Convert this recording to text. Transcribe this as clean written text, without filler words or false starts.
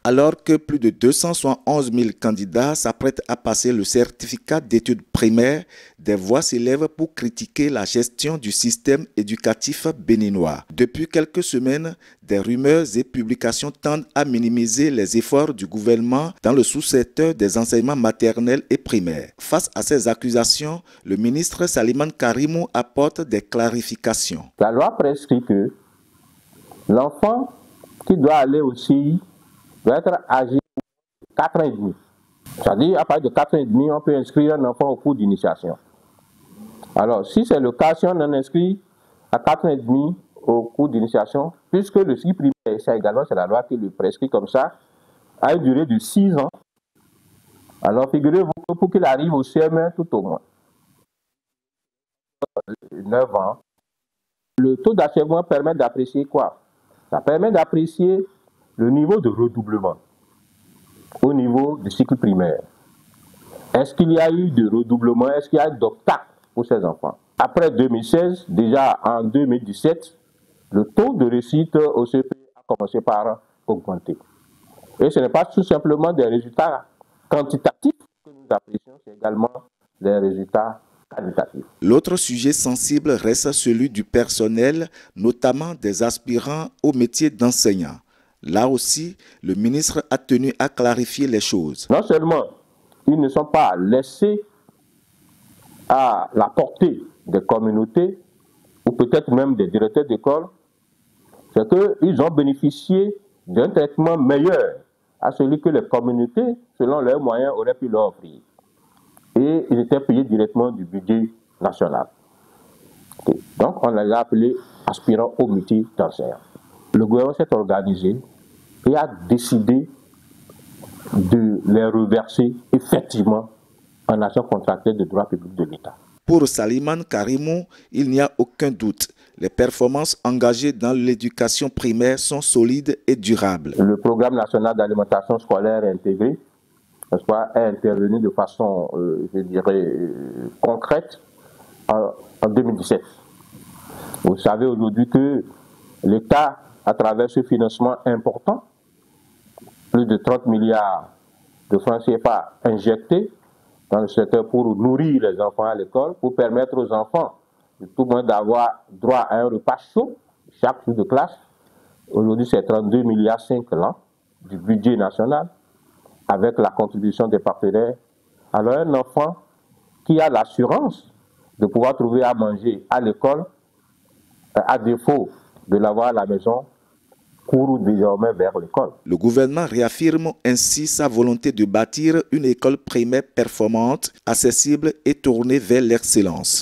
Alors que plus de 271 000 candidats s'apprêtent à passer le certificat d'études primaires, des voix s'élèvent pour critiquer la gestion du système éducatif béninois. Depuis quelques semaines, des rumeurs et publications tendent à minimiser les efforts du gouvernement dans le sous-secteur des enseignements maternels et primaires. Face à ces accusations, le ministre Salimane Karimou apporte des clarifications. La loi prescrit que l'enfant qui doit aller au CI doit être âgé de 4 ans et demi. C'est-à-dire, à partir de 4 ans et demi, on peut inscrire un enfant au cours d'initiation. Alors, si c'est le cas, si on en inscrit à 4 ans et demi au cours d'initiation, puisque le cycle primaire, c'est également, c'est la loi qui le prescrit comme ça, a une durée de 6 ans. Alors, figurez-vous que pour qu'il arrive au CM1 tout au moins 9 ans, le taux d'achèvement permet d'apprécier quoi? Ça permet d'apprécier le niveau de redoublement au niveau du cycle primaire. Est-ce qu'il y a eu de redoublement? Est-ce qu'il y a eu d'obstacles pour ces enfants? Après 2016, déjà en 2017, le taux de réussite au CP a commencé par augmenter. Et ce n'est pas tout simplement des résultats quantitatifs que nous apprécions, c'est également des résultats qualitatifs. L'autre sujet sensible reste celui du personnel, notamment des aspirants au métier d'enseignant. Là aussi, le ministre a tenu à clarifier les choses. Non seulement ils ne sont pas laissés à la portée des communautés, ou peut-être même des directeurs d'école, c'est qu'ils ont bénéficié d'un traitement meilleur à celui que les communautés, selon leurs moyens, auraient pu leur offrir. Et ils étaient payés directement du budget national. Donc, on les a appelés aspirants au métier d'enseignant. Le gouvernement s'est organisé et a décidé de les reverser effectivement en agent contractuel de droit public de l'État. Pour Salimane Karimou, il n'y a aucun doute. Les performances engagées dans l'éducation primaire sont solides et durables. Le programme national d'alimentation scolaire intégrée, n'est-ce pas, est intervenu de façon, je dirais, concrète en 2017. Vous savez aujourd'hui que l'État, à travers ce financement important, plus de 30 milliards de francs CFA injectés dans le secteur pour nourrir les enfants à l'école, pour permettre aux enfants de tout le monde d'avoir droit à un repas chaud chaque jour de classe. Aujourd'hui, c'est 32 milliards 5 l'an du budget national avec la contribution des partenaires. Alors un enfant qui a l'assurance de pouvoir trouver à manger à l'école, à défaut de l'avoir à la maison, court désormais vers l'école. Le gouvernement réaffirme ainsi sa volonté de bâtir une école primaire performante, accessible et tournée vers l'excellence.